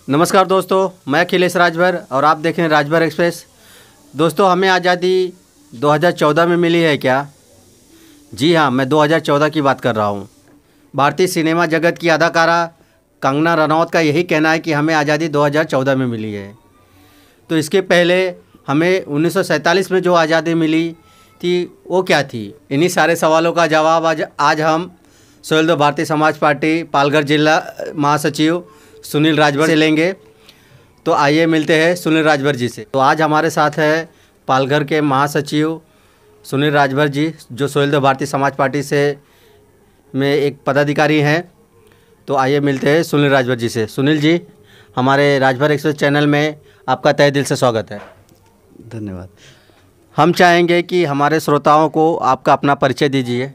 नमस्कार दोस्तों, मैं अखिलेश राजभर और आप देख रहे हैं राजभर एक्सप्रेस। दोस्तों, हमें आज़ादी 2014 में मिली है क्या? जी हाँ, मैं 2014 की बात कर रहा हूँ। भारतीय सिनेमा जगत की अदाकारा कंगना रनौत का यही कहना है कि हमें आज़ादी 2014 में मिली है। तो इसके पहले हमें 1947 में जो आज़ादी मिली थी वो क्या थी? इन्हीं सारे सवालों का जवाब आज हम सोहेलदेव भारतीय समाज पार्टी पालघर जिला महासचिव सुनील राजभर से लेंगे। तो आइए मिलते हैं सुनील राजभर जी से। तो आज हमारे साथ है पालघर के महासचिव सुनील राजभर जी, जो सोहेलदेव भारतीय समाज पार्टी से में एक पदाधिकारी हैं। तो आइए मिलते हैं सुनील राजभर जी से। सुनील जी, हमारे राजभर एक्सप्रेस चैनल में आपका तहे दिल से स्वागत है। धन्यवाद। हम चाहेंगे कि हमारे श्रोताओं को आपका अपना परिचय दीजिए।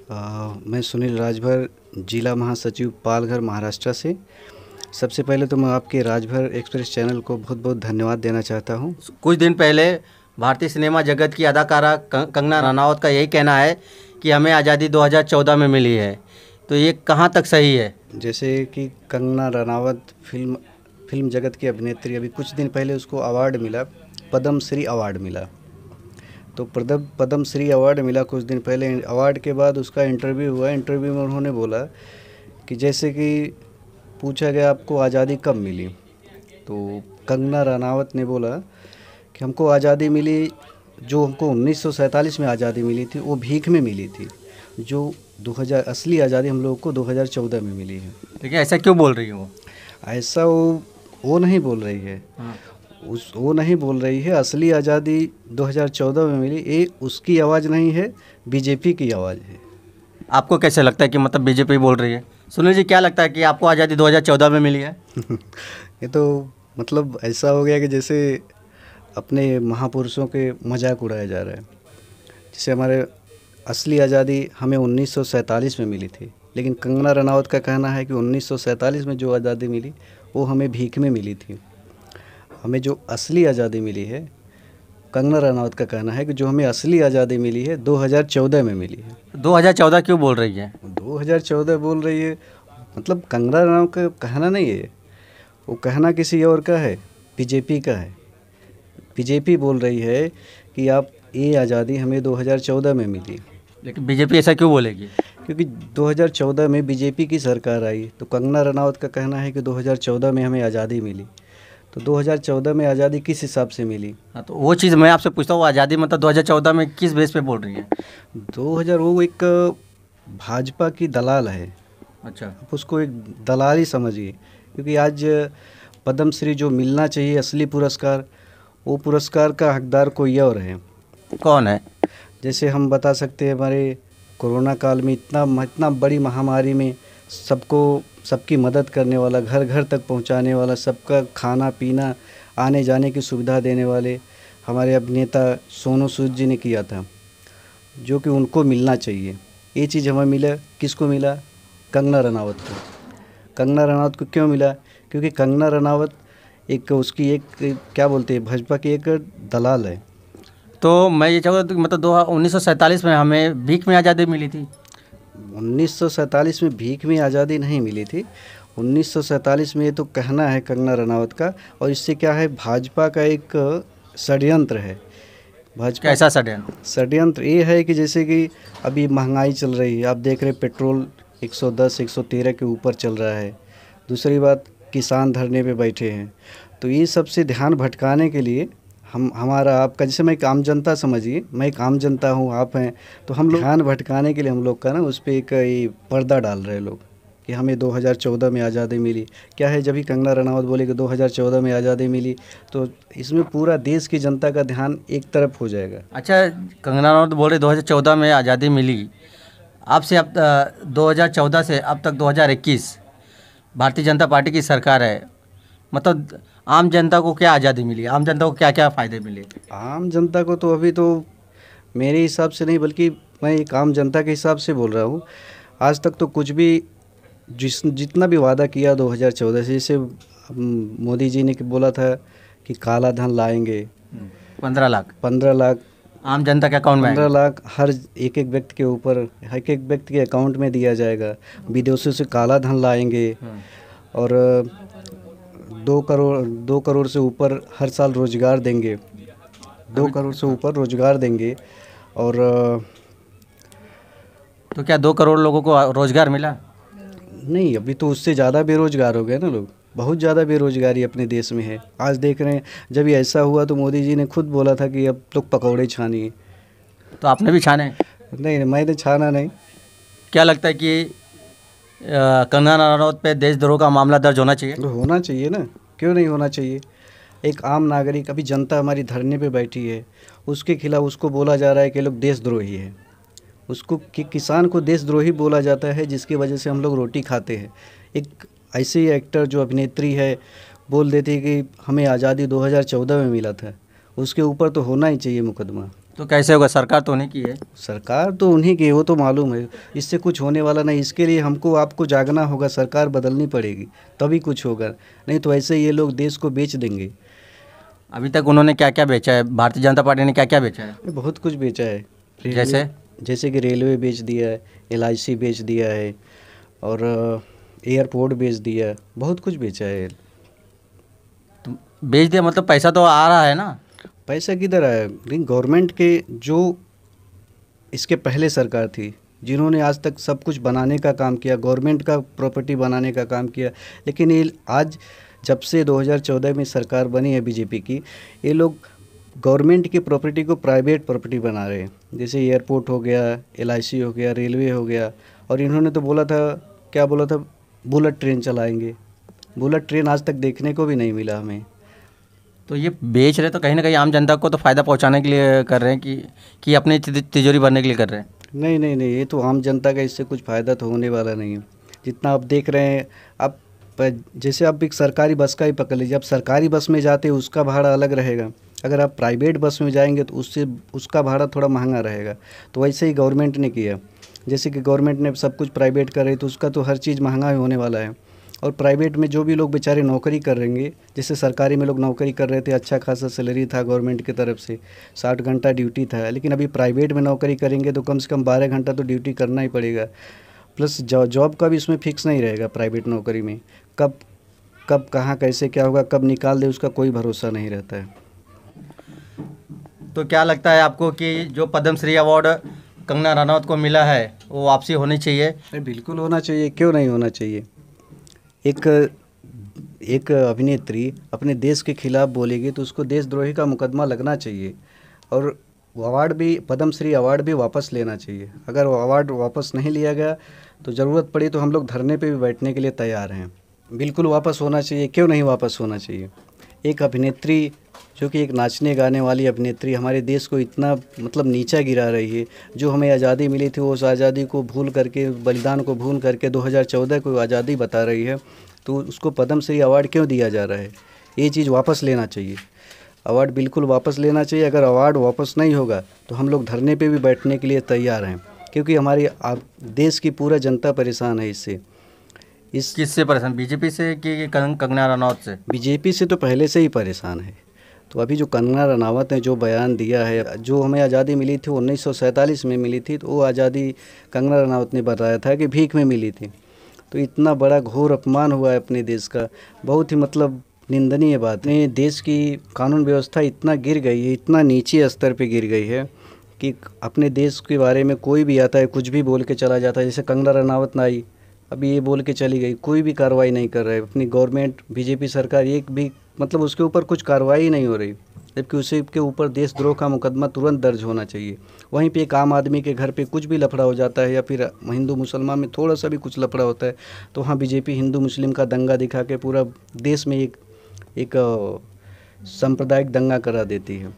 मैं सुनील राजभर, जिला महासचिव पालघर, महाराष्ट्र से। सबसे पहले तो मैं आपके राजभर एक्सप्रेस चैनल को बहुत बहुत धन्यवाद देना चाहता हूं। कुछ दिन पहले भारतीय सिनेमा जगत की अदाकारा कंगना रनौत का यही कहना है कि हमें आज़ादी 2014 में मिली है। तो ये कहाँ तक सही है? जैसे कि कंगना रनावत फिल्म जगत की अभिनेत्री, अभी कुछ दिन पहले उसको अवार्ड मिला, पद्म श्री अवार्ड मिला। तो पद्म श्री अवार्ड मिला कुछ दिन पहले। अवार्ड के बाद उसका इंटरव्यू हुआ। इंटरव्यू में उन्होंने बोला कि जैसे कि पूछा गया आपको आज़ादी कब मिली, तो कंगना रनावत ने बोला कि हमको आज़ादी मिली, जो हमको 1947 में आज़ादी मिली थी वो भीख में मिली थी। जो 2000 असली आज़ादी हम लोगों को 2014 में मिली है। देखिए, ऐसा क्यों बोल रही है वो? ऐसा वो नहीं बोल रही है। वो नहीं बोल रही है। असली आज़ादी 2014 में मिली, ये उसकी आवाज़ नहीं है, बीजेपी की आवाज़ है। आपको कैसे लगता है कि मतलब बीजेपी बोल रही है? सुनील जी, क्या लगता है कि आपको आज़ादी 2014 में मिली है? ये तो मतलब ऐसा हो गया कि जैसे अपने महापुरुषों के मजाक उड़ाया जा रहा है। जैसे हमारे असली आज़ादी हमें 1947 में मिली थी, लेकिन कंगना रनावत का कहना है कि 1947 में जो आज़ादी मिली वो हमें भीख में मिली थी। हमें जो असली आज़ादी मिली है, कंगना रनावत का कहना है कि जो हमें असली आज़ादी मिली है 2014 में मिली है। 2014 क्यों बोल रही है? 2014 बोल रही है मतलब कंगना रनावत का कहना नहीं है, वो कहना किसी और का है, बीजेपी का है। बीजेपी बोल रही है कि आप ये आज़ादी हमें 2014 में मिली। लेकिन बीजेपी ऐसा क्यों बोलेगी? क्योंकि 2014 में बीजेपी की सरकार आई, तो कंगना रनावत का कहना है कि 2014 में हमें आज़ादी मिली। तो 2014 में आज़ादी किस हिसाब से मिली? हाँ, तो वो चीज़ मैं आपसे पूछता हूँ, आज़ादी मतलब 2014 में किस बेस पे बोल रही है? 2000 वो एक भाजपा की दलाल है। अच्छा, आप उसको एक दलाल ही समझिए। क्योंकि आज पद्म श्री जो मिलना चाहिए असली पुरस्कार, वो पुरस्कार का हकदार कोई और है। कौन है? जैसे हम बता सकते हैं, हमारे कोरोना काल में इतना बड़ी महामारी में सबकी मदद करने वाला, घर घर तक पहुंचाने वाला, सबका खाना पीना आने जाने की सुविधा देने वाले हमारे अभिनेता सोनू सूद जी ने किया था, जो कि उनको मिलना चाहिए। ये चीज़ हमें मिला, किसको मिला? कंगना रनावत को। कंगना रनावत को क्यों मिला? क्योंकि कंगना रनावत उसकी क्या बोलते हैं, भाजपा की एक दलाल है। तो मैं ये चाहूँगा, मतलब 1947 में हमें भीख में आज़ादी मिली थी। 1947 में भीख में आज़ादी नहीं मिली थी। 1947 में ये तो कहना है कंगना रनावत का, और इससे क्या है, भाजपा का एक षड्यंत्र है। भाजपा कैसा षड्यंत्र? षड्यंत्र ये है कि जैसे कि अभी महंगाई चल रही है, आप देख रहे हैं पेट्रोल 110-113 के ऊपर चल रहा है। दूसरी बात, किसान धरने पे बैठे हैं। तो ये सबसे ध्यान भटकाने के लिए हमारा आपका, जैसे मैं एक आम जनता समझिए, मैं एक आम जनता हूँ, आप हैं, तो हम लोग ध्यान भटकाने के लिए हम लोग का ना उस पर एक ये पर्दा डाल रहे लोग कि हमें 2014 में आज़ादी मिली। क्या है, जब भी कंगना रनावत बोले कि 2014 में आज़ादी मिली, तो इसमें पूरा देश की जनता का ध्यान एक तरफ हो जाएगा। अच्छा, कंगना रनावत बोल रहे 2014 में आज़ादी मिली। आपसे अब 2014 से अब तक 2021 भारतीय जनता पार्टी की सरकार है। मतलब आम जनता को क्या आज़ादी मिली? आम जनता को क्या क्या फ़ायदे मिले? आम जनता को तो अभी तो मेरे हिसाब से नहीं, बल्कि मैं एक आम जनता के हिसाब से बोल रहा हूँ। आज तक तो कुछ भी जितना भी वादा किया 2014 से, जैसे मोदी जी ने बोला था कि काला धन लाएंगे, 15 लाख आम जनता के अकाउंट में 15 लाख हर एक व्यक्ति के ऊपर, एक व्यक्ति के अकाउंट में दिया जाएगा। विदेशों से काला धन लाएंगे और 2 करोड़ से ऊपर हर साल रोजगार देंगे, 2 करोड़ से ऊपर रोजगार देंगे। और तो क्या 2 करोड़ लोगों को रोजगार मिला? नहीं, अभी तो उससे ज़्यादा बेरोजगार हो गए ना लोग, बहुत ज़्यादा बेरोजगारी अपने देश में है। आज देख रहे हैं, जब ये ऐसा हुआ तो मोदी जी ने खुद बोला था कि अब लोग पकौड़े छानिए। तो आपने भी छाने? नहीं, मैंने छाना नहीं। क्या लगता है कि कंगना रनौत पे देशद्रोह का मामला दर्ज होना चाहिए? तो होना चाहिए ना, क्यों नहीं होना चाहिए। एक आम नागरिक, अभी जनता हमारी धरने पे बैठी है, उसके खिलाफ उसको बोला जा रहा है कि लोग देशद्रोही है। उसको कि किसान को देशद्रोही बोला जाता है, जिसकी वजह से हम लोग रोटी खाते हैं। एक ऐसे ही एक्टर जो अभिनेत्री है बोल देती है कि हमें आज़ादी 2014 में मिला था, उसके ऊपर तो होना ही चाहिए मुकदमा। तो कैसे होगा? सरकार तो उन्हीं की है। सरकार तो उन्हीं की है, वो तो मालूम है। इससे कुछ होने वाला नहीं। इसके लिए हमको आपको जागना होगा, सरकार बदलनी पड़ेगी, तभी कुछ होगा। नहीं तो ऐसे ये लोग देश को बेच देंगे। अभी तक उन्होंने क्या क्या बेचा है? भारतीय जनता पार्टी ने क्या क्या बेचा है? बहुत कुछ बेचा है। जैसे कि रेलवे बेच दिया है, LIC बेच दिया है, और एयरपोर्ट बेच दिया है, बहुत कुछ बेचा है। तो बेच दिया मतलब पैसा तो आ रहा है ना? पैसा किधर आया? लेकिन गवर्नमेंट के जो इसके पहले सरकार थी, जिन्होंने आज तक सब कुछ बनाने का काम किया, गवर्नमेंट का प्रॉपर्टी बनाने का काम किया, लेकिन ये आज जब से 2014 में सरकार बनी है बीजेपी की, ये लोग गवर्नमेंट की प्रॉपर्टी को प्राइवेट प्रॉपर्टी बना रहे हैं। जैसे एयरपोर्ट हो गया, LIC हो गया, रेलवे हो गया। और इन्होंने तो बोला था, क्या बोला था, बुलेट ट्रेन चलाएंगे। बुलेट ट्रेन आज तक देखने को भी नहीं मिला हमें। तो ये बेच रहे तो कहीं ना कहीं आम जनता को तो फ़ायदा पहुंचाने के लिए कर रहे हैं कि अपनी तिजोरी भरने के लिए कर रहे हैं? नहीं नहीं नहीं, ये तो आम जनता का इससे कुछ फ़ायदा तो होने वाला नहीं है। जितना आप देख रहे हैं, आप जैसे आप एक सरकारी बस का ही पकड़ लीजिए। आप सरकारी बस में जाते हैं उसका भाड़ा अलग रहेगा, अगर आप प्राइवेट बस में जाएंगे तो उसका भाड़ा थोड़ा महंगा रहेगा। तो वैसे ही गवर्नमेंट ने किया, जैसे कि गवर्नमेंट ने सब कुछ प्राइवेट कर रही, तो उसका तो हर चीज़ महंगा ही होने वाला है। और प्राइवेट में जो भी लोग बेचारे नौकरी कर रहेंगे, जैसे सरकारी में लोग नौकरी कर रहे थे, अच्छा खासा सैलरी था गवर्नमेंट की तरफ से, 60 घंटा ड्यूटी था। लेकिन अभी प्राइवेट में नौकरी करेंगे तो कम से कम 12 घंटा तो ड्यूटी करना ही पड़ेगा। प्लस जॉब का भी इसमें फिक्स नहीं रहेगा प्राइवेट नौकरी में, कब कहाँ कैसे क्या होगा, कब निकाल दे, उसका कोई भरोसा नहीं रहता है। तो क्या लगता है आपको कि जो पद्मश्री अवार्ड कंगना रनौत को मिला है वो वापसी होनी चाहिए? बिल्कुल होना चाहिए, क्यों नहीं होना चाहिए। एक अभिनेत्री अपने देश के खिलाफ बोलेगी तो उसको देशद्रोही का मुकदमा लगना चाहिए, और अवार्ड भी, पद्मश्री अवार्ड भी वापस लेना चाहिए। अगर वो अवार्ड वापस नहीं लिया गया तो ज़रूरत पड़ी तो हम लोग धरने पे भी बैठने के लिए तैयार हैं। बिल्कुल वापस होना चाहिए, क्यों नहीं वापस होना चाहिए। एक अभिनेत्री जो कि एक नाचने गाने वाली अभिनेत्री हमारे देश को इतना मतलब नीचा गिरा रही है। जो हमें आज़ादी मिली थी, उस आज़ादी को भूल करके, बलिदान को भूल करके 2014 को आज़ादी बता रही है, तो उसको पद्मश्री अवार्ड क्यों दिया जा रहा है? ये चीज़ वापस लेना चाहिए, अवार्ड बिल्कुल वापस लेना चाहिए। अगर अवार्ड वापस नहीं होगा तो हम लोग धरने पे भी बैठने के लिए तैयार हैं, क्योंकि हमारी देश की पूरा जनता परेशान है इससे। किससे परेशान? बीजेपी से कि कंगना रनौत से? बीजेपी से तो पहले से ही परेशान है। तो अभी जो कंगना रनावत ने जो बयान दिया है, जो हमें आज़ादी मिली थी 1947 में मिली थी, तो वो आज़ादी कंगना रनावत ने बताया था कि भीख में मिली थी। तो इतना बड़ा घोर अपमान हुआ है अपने देश का, बहुत ही मतलब निंदनीय बात है। देश की कानून व्यवस्था इतना गिर गई है, इतना नीचे स्तर पे गिर गई है कि अपने देश के बारे में कोई भी आता है कुछ भी बोल के चला जाता है। जैसे कंगना रनावत ना आई, अभी ये बोल के चली गई, कोई भी कार्रवाई नहीं कर रहा है अपनी गवर्नमेंट, बीजेपी सरकार, एक भी मतलब उसके ऊपर कुछ कार्रवाई नहीं हो रही, जबकि उसी के ऊपर देशद्रोह का मुकदमा तुरंत दर्ज होना चाहिए। वहीं पे एक आम आदमी के घर पे कुछ भी लफड़ा हो जाता है, या फिर हिंदू मुसलमान में थोड़ा सा भी कुछ लफड़ा होता है, तो वहाँ बीजेपी हिंदू मुस्लिम का दंगा दिखा के पूरा देश में एक सांप्रदायिक दंगा करा देती है।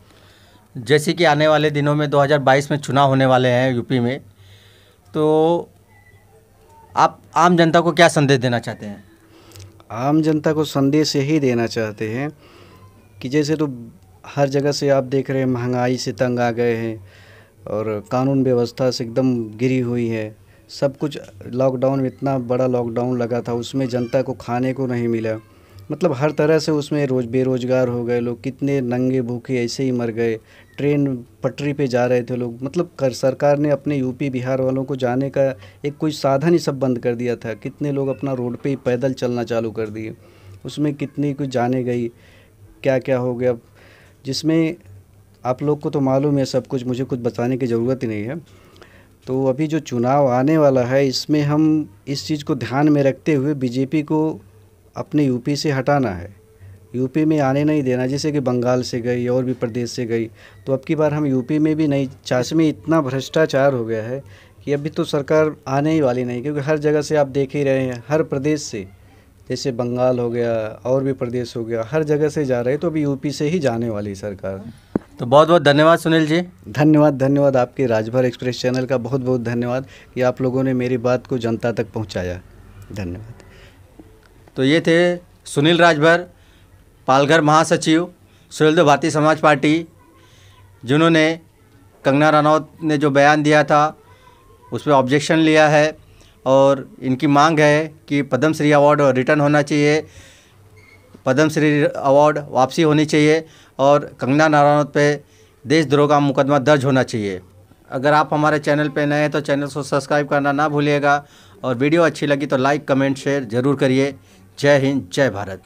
जैसे कि आने वाले दिनों में 2022 में चुनाव होने वाले हैं यूपी में, तो आप आम जनता को क्या संदेश देना चाहते हैं? आम जनता को संदेश यही देना चाहते हैं कि जैसे तो हर जगह से आप देख रहे हैं महंगाई से तंग आ गए हैं, और कानून व्यवस्था से एकदम गिरी हुई है। सब कुछ लॉकडाउन में, इतना बड़ा लॉकडाउन लगा था, उसमें जनता को खाने को नहीं मिला, मतलब हर तरह से उसमें बेरोजगार हो गए लोग, कितने नंगे भूखे ऐसे ही मर गए। ट्रेन पटरी पे जा रहे थे लोग, मतलब सरकार ने अपने यूपी बिहार वालों को जाने का एक कोई साधन ही सब बंद कर दिया था। कितने लोग अपना रोड पे ही पैदल चलना चालू कर दिए। उसमें कितनी कुछ जाने गई, क्या क्या हो गया, जिसमें आप लोग को तो मालूम है सब कुछ, मुझे कुछ बताने की ज़रूरत ही नहीं है। तो अभी जो चुनाव आने वाला है, इसमें हम इस चीज़ को ध्यान में रखते हुए बीजेपी को अपने यूपी से हटाना है, यूपी में आने नहीं देना। जैसे कि बंगाल से गई और भी प्रदेश से गई, तो अब की बार हम यूपी में भी नहीं में इतना भ्रष्टाचार हो गया है कि अभी तो सरकार आने ही वाली नहीं, क्योंकि हर जगह से आप देख ही रहे हैं, हर प्रदेश से, जैसे बंगाल हो गया और भी प्रदेश हो गया, हर जगह से जा रहे हैं, तो अभी यूपी से ही जाने वाली सरकार। तो बहुत बहुत धन्यवाद सुनील जी। धन्यवाद आपके राजभर एक्सप्रेस चैनल का बहुत बहुत धन्यवाद कि आप लोगों ने मेरी बात को जनता तक पहुंचाया। धन्यवाद। तो ये थे सुनील राजभर, पालघर महासचिव, सुहेलदेव भारतीय समाज पार्टी, जिन्होंने कंगना रनौत ने जो बयान दिया था उस पर ऑब्जेक्शन लिया है और इनकी मांग है कि पद्मश्री अवार्ड रिटर्न होना चाहिए, पद्मश्री अवार्ड वापसी होनी चाहिए और कंगना रनौत पे देशद्रोह का मुकदमा दर्ज होना चाहिए। अगर आप हमारे चैनल पे नए हैं तो चैनल को सब्सक्राइब करना ना भूलिएगा और वीडियो अच्छी लगी तो लाइक कमेंट शेयर ज़रूर करिए। जय हिंद, जय भारत।